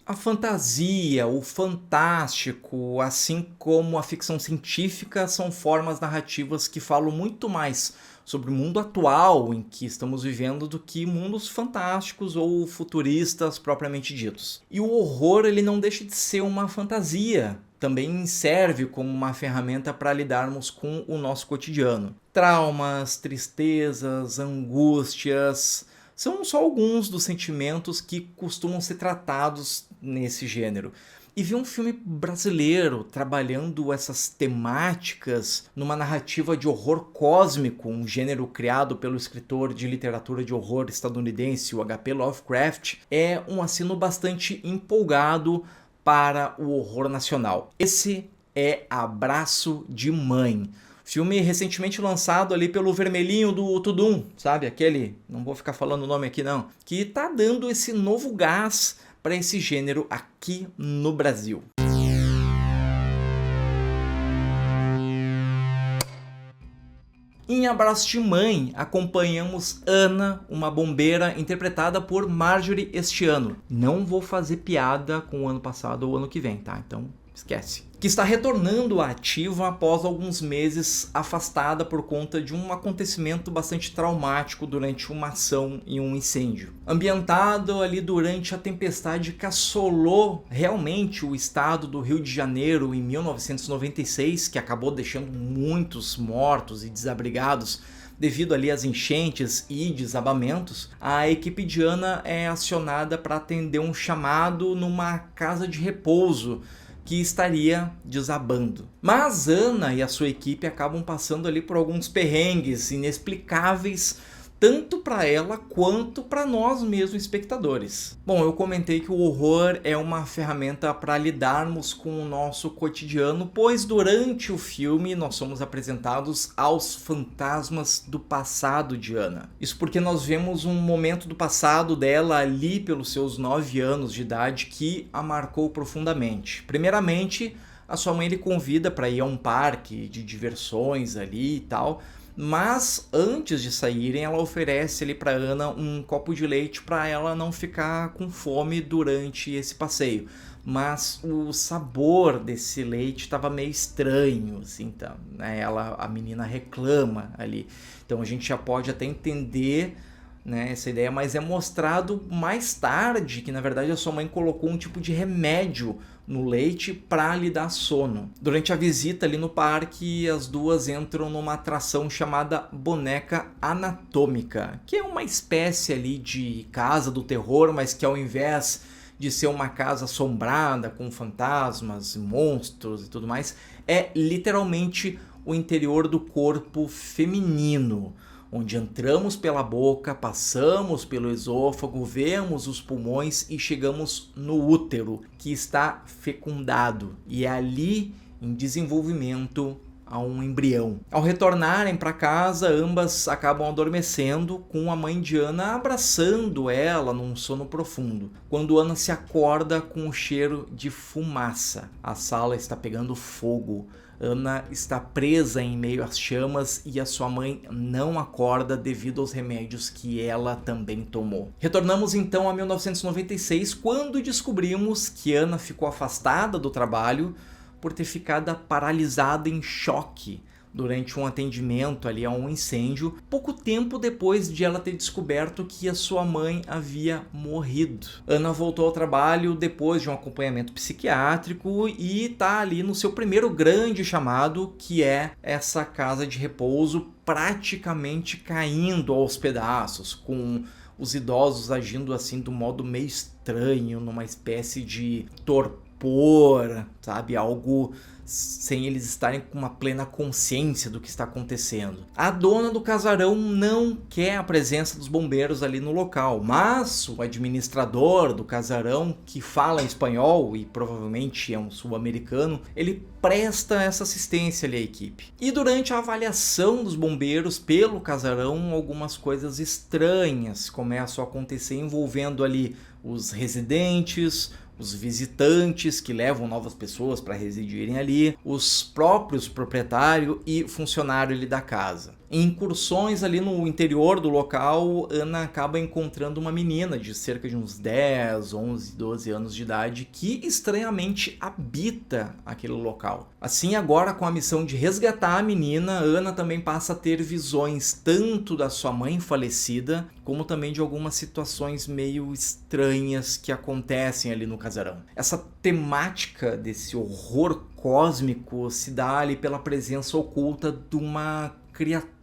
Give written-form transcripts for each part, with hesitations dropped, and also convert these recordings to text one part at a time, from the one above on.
A fantasia, o fantástico, assim como a ficção científica, são formas narrativas que falam muito mais sobre o mundo atual em que estamos vivendo do que mundos fantásticos ou futuristas propriamente ditos. E o horror, ele não deixa de ser uma fantasia. Também serve como uma ferramenta para lidarmos com o nosso cotidiano. Traumas, tristezas, angústias, são só alguns dos sentimentos que costumam ser tratados nesse gênero. E ver um filme brasileiro trabalhando essas temáticas numa narrativa de horror cósmico, um gênero criado pelo escritor de literatura de horror estadunidense, o H.P. Lovecraft, é um aceno bastante empolgado para o horror nacional. Esse é Abraço de Mãe. Filme recentemente lançado ali pelo vermelhinho do Tudum, sabe? Aquele, não vou ficar falando o nome aqui não, que tá dando esse novo gás para esse gênero aqui no Brasil. Em Abraço de Mãe, acompanhamos Ana, uma bombeira interpretada por Marjorie este ano. Não vou fazer piada com o ano passado ou o ano que vem, tá? Então esquece. Que está retornando à ativa após alguns meses afastada por conta de um acontecimento bastante traumático durante uma ação em um incêndio. Ambientado ali durante a tempestade que assolou realmente o estado do Rio de Janeiro em 1996, que acabou deixando muitos mortos e desabrigados devido ali às enchentes e desabamentos, a equipe de Ana é acionada para atender um chamado numa casa de repouso que estaria desabando. Mas Ana e a sua equipe acabam passando ali por alguns perrengues inexplicáveis, tanto para ela quanto para nós mesmos espectadores. Bom, eu comentei que o horror é uma ferramenta para lidarmos com o nosso cotidiano, pois durante o filme nós somos apresentados aos fantasmas do passado de Ana. Isso porque nós vemos um momento do passado dela ali pelos seus 9 anos de idade que a marcou profundamente. Primeiramente, a sua mãe lhe convida para ir a um parque de diversões ali e tal, mas antes de saírem ela oferece ali para Ana um copo de leite para ela não ficar com fome durante esse passeio. Mas o sabor desse leite estava meio estranho, assim, então, né? A menina reclama ali. Então a gente já pode até entender, né, essa ideia, mas é mostrado mais tarde que na verdade a sua mãe colocou um tipo de remédio no leite para lhe dar sono. Durante a visita ali no parque, as duas entram numa atração chamada Boneca Anatômica, que é uma espécie ali de casa do terror, mas que ao invés de ser uma casa assombrada com fantasmas, monstros e tudo mais, é literalmente o interior do corpo feminino, onde entramos pela boca, passamos pelo esôfago, vemos os pulmões e chegamos no útero, que está fecundado e é ali em desenvolvimento a um embrião. Ao retornarem para casa, ambas acabam adormecendo, com a mãe de Ana abraçando ela num sono profundo. Quando Ana se acorda com o cheiro de fumaça, a sala está pegando fogo. Ana está presa em meio às chamas e a sua mãe não acorda devido aos remédios que ela também tomou. Retornamos então a 1996, quando descobrimos que Ana ficou afastada do trabalho por ter ficado paralisada em choque durante um atendimento ali a um incêndio, pouco tempo depois de ela ter descoberto que a sua mãe havia morrido. Ana voltou ao trabalho depois de um acompanhamento psiquiátrico e está ali no seu primeiro grande chamado, que é essa casa de repouso praticamente caindo aos pedaços, com os idosos agindo assim do modo meio estranho, numa espécie de torpor, sabe? Algo sem eles estarem com uma plena consciência do que está acontecendo. A dona do casarão não quer a presença dos bombeiros ali no local, mas o administrador do casarão, que fala espanhol e provavelmente é um sul-americano, ele presta essa assistência ali à equipe. E durante a avaliação dos bombeiros pelo casarão, algumas coisas estranhas começam a acontecer envolvendo ali os residentes, os visitantes que levam novas pessoas para residirem ali, os próprios proprietário e funcionário ali da casa. Em incursões ali no interior do local, Ana acaba encontrando uma menina de cerca de uns 10, 11, 12 anos de idade que estranhamente habita aquele local. Assim, agora com a missão de resgatar a menina, Ana também passa a ter visões tanto da sua mãe falecida, como também de algumas situações meio estranhas que acontecem ali no casarão. Essa temática desse horror cósmico se dá ali pela presença oculta de uma criatura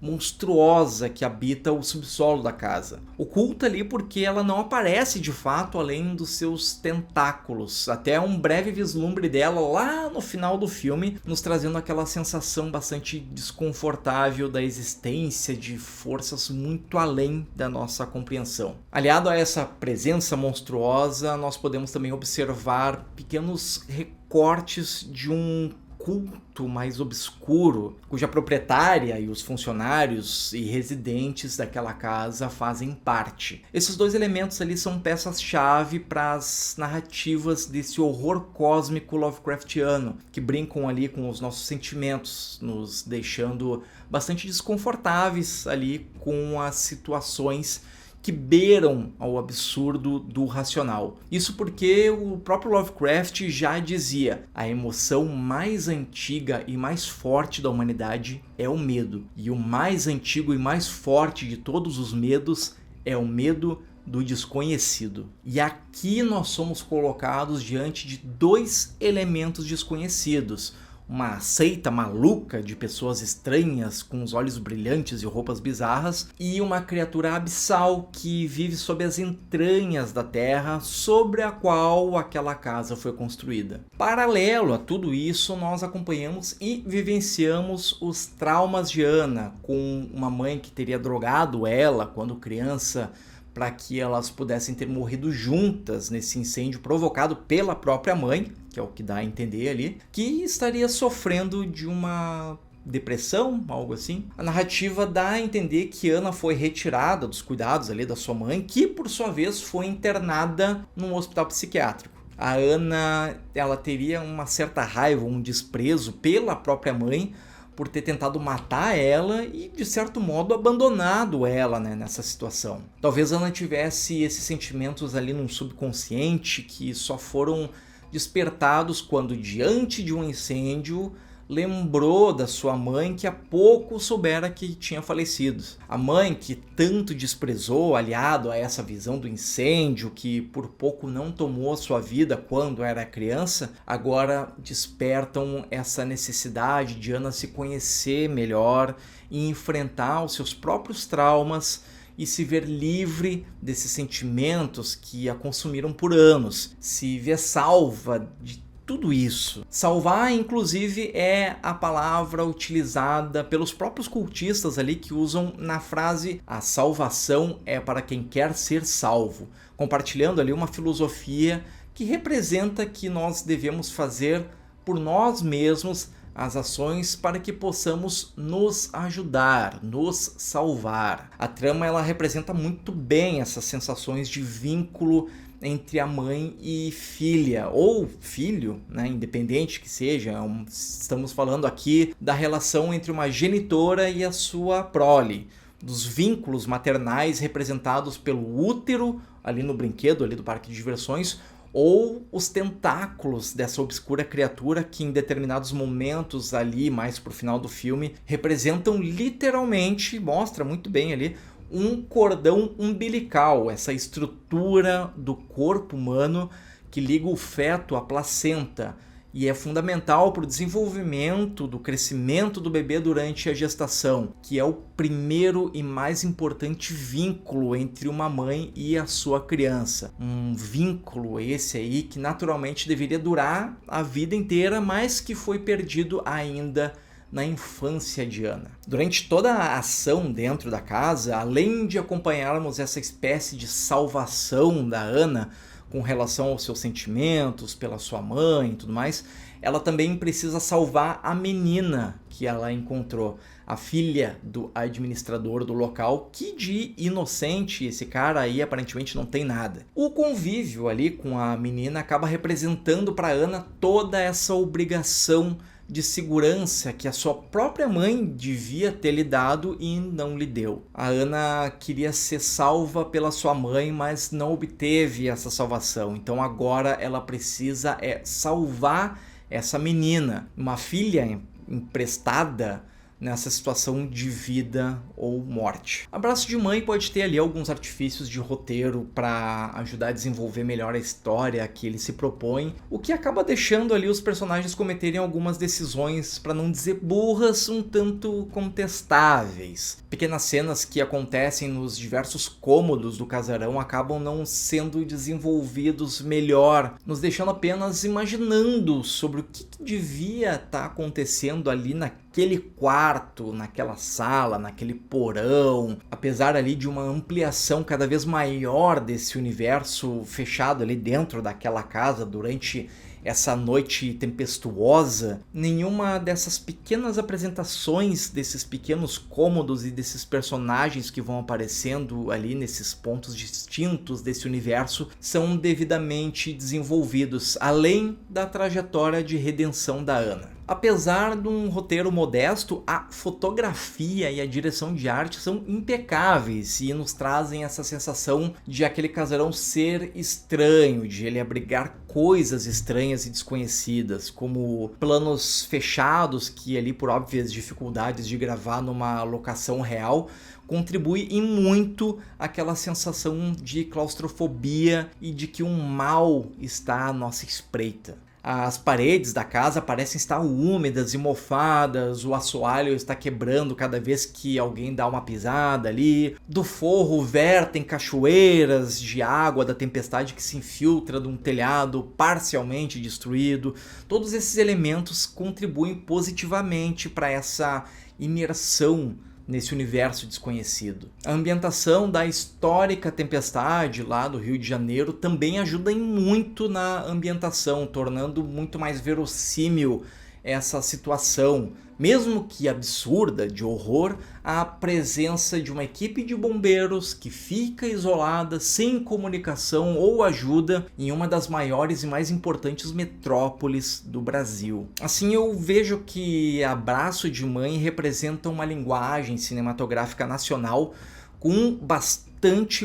monstruosa que habita o subsolo da casa. Oculta ali porque ela não aparece de fato além dos seus tentáculos. Até um breve vislumbre dela lá no final do filme, nos trazendo aquela sensação bastante desconfortável da existência de forças muito além da nossa compreensão. Aliado a essa presença monstruosa, nós podemos também observar pequenos recortes de um culto mais obscuro, cuja proprietária e os funcionários e residentes daquela casa fazem parte. Esses dois elementos ali são peças-chave para as narrativas desse horror cósmico Lovecraftiano, que brincam ali com os nossos sentimentos, nos deixando bastante desconfortáveis ali com as situações que beiram ao absurdo do racional. Isso porque o próprio Lovecraft já dizia: a emoção mais antiga e mais forte da humanidade é o medo. E o mais antigo e mais forte de todos os medos é o medo do desconhecido. E aqui nós somos colocados diante de dois elementos desconhecidos: uma seita maluca de pessoas estranhas com os olhos brilhantes e roupas bizarras, e uma criatura abissal que vive sob as entranhas da terra sobre a qual aquela casa foi construída. Paralelo a tudo isso, nós acompanhamos e vivenciamos os traumas de Ana, com uma mãe que teria drogado ela quando criança para que elas pudessem ter morrido juntas nesse incêndio provocado pela própria mãe, que é o que dá a entender ali, que estaria sofrendo de uma depressão, algo assim. A narrativa dá a entender que Ana foi retirada dos cuidados ali da sua mãe, que por sua vez foi internada num hospital psiquiátrico. A Ana, ela teria uma certa raiva, um desprezo pela própria mãe, por ter tentado matar ela e, de certo modo, abandonado ela, né, nessa situação. Talvez Ana tivesse esses sentimentos ali num subconsciente que só foram despertados quando, diante de um incêndio, lembrou da sua mãe que há pouco soubera que tinha falecido. A mãe que tanto desprezou, aliado a essa visão do incêndio, que por pouco não tomou sua vida quando era criança, agora despertam essa necessidade de Ana se conhecer melhor e enfrentar os seus próprios traumas e se ver livre desses sentimentos que a consumiram por anos, se ver salva de tudo isso. Salvar, inclusive, é a palavra utilizada pelos próprios cultistas ali, que usam na frase: a salvação é para quem quer ser salvo, compartilhando ali uma filosofia que representa que nós devemos fazer por nós mesmos as ações para que possamos nos ajudar, nos salvar. A trama, ela representa muito bem essas sensações de vínculo entre a mãe e filha, ou filho, né, independente que seja. Estamos falando aqui da relação entre uma genitora e a sua prole, dos vínculos maternais representados pelo útero ali no brinquedo ali do parque de diversões, ou os tentáculos dessa obscura criatura que em determinados momentos ali, mais pro final do filme, representam literalmente, mostra muito bem ali, um cordão umbilical, essa estrutura do corpo humano que liga o feto à placenta e é fundamental para o desenvolvimento, do crescimento do bebê durante a gestação, que é o primeiro e mais importante vínculo entre uma mãe e a sua criança. Um vínculo esse aí que naturalmente deveria durar a vida inteira, mas que foi perdido ainda na infância de Ana. Durante toda a ação dentro da casa, além de acompanharmos essa espécie de salvação da Ana com relação aos seus sentimentos pela sua mãe e tudo mais, ela também precisa salvar a menina que ela encontrou, a filha do administrador do local, que de inocente esse cara aí aparentemente não tem nada. O convívio ali com a menina acaba representando para Ana toda essa obrigação de segurança que a sua própria mãe devia ter lhe dado e não lhe deu. A Ana queria ser salva pela sua mãe, mas não obteve essa salvação. Então agora ela precisa salvar essa menina, uma filha emprestada nessa situação de vida ou morte. Abraço de Mãe pode ter ali alguns artifícios de roteiro para ajudar a desenvolver melhor a história que ele se propõe, o que acaba deixando ali os personagens cometerem algumas decisões, para não dizer burras, um tanto contestáveis. Pequenas cenas que acontecem nos diversos cômodos do casarão acabam não sendo desenvolvidos melhor, nos deixando apenas imaginando sobre o que devia estar acontecendo ali naquele quarto, naquela sala, naquele porão, apesar ali de uma ampliação cada vez maior desse universo fechado ali dentro daquela casa durante essa noite tempestuosa. Nenhuma dessas pequenas apresentações desses pequenos cômodos e desses personagens que vão aparecendo ali nesses pontos distintos desse universo são devidamente desenvolvidos, além da trajetória de redenção da Ana. Apesar de um roteiro modesto, a fotografia e a direção de arte são impecáveis e nos trazem essa sensação de aquele casarão ser estranho, de ele abrigar coisas estranhas e desconhecidas, como planos fechados que ali, por óbvias dificuldades de gravar numa locação real, contribui em muito aquela sensação de claustrofobia e de que um mal está à nossa espreita. As paredes da casa parecem estar úmidas e mofadas, o assoalho está quebrando cada vez que alguém dá uma pisada ali. Do forro vertem cachoeiras de água da tempestade que se infiltra de um telhado parcialmente destruído. Todos esses elementos contribuem positivamente para essa imersão nesse universo desconhecido. A ambientação da histórica tempestade lá do Rio de Janeiro também ajuda em muito na ambientação, tornando muito mais verossímil essa situação, mesmo que absurda, de horror, a presença de uma equipe de bombeiros que fica isolada, sem comunicação ou ajuda, em uma das maiores e mais importantes metrópoles do Brasil. Assim, eu vejo que Abraço de Mãe representa uma linguagem cinematográfica nacional com bastante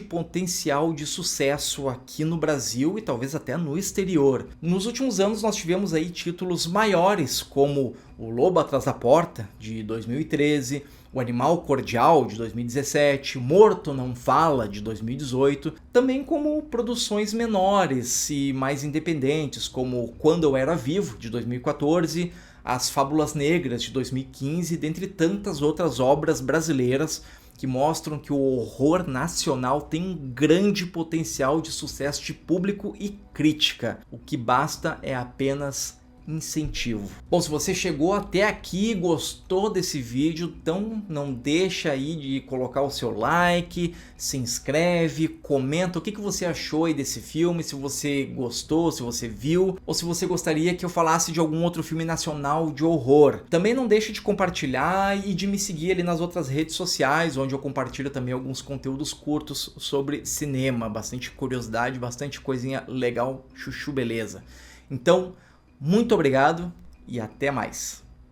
potencial de sucesso aqui no Brasil e talvez até no exterior. Nos últimos anos nós tivemos aí títulos maiores como O Lobo Atrás da Porta, de 2013, O Animal Cordial, de 2017, Morto Não Fala, de 2018, também como produções menores e mais independentes, como Quando Eu Era Vivo, de 2014, As Fábulas Negras, de 2015, dentre tantas outras obras brasileiras que mostram que o horror nacional tem um grande potencial de sucesso de público e crítica. O que basta é apenas incentivo. Bom, se você chegou até aqui e gostou desse vídeo, então não deixa aí de colocar o seu like, se inscreve, comenta o que você achou aí desse filme, se você gostou, se você viu, ou se você gostaria que eu falasse de algum outro filme nacional de horror. Também não deixe de compartilhar e de me seguir ali nas outras redes sociais, onde eu compartilho também alguns conteúdos curtos sobre cinema, bastante curiosidade, bastante coisinha legal, chuchu beleza. Então, muito obrigado e até mais.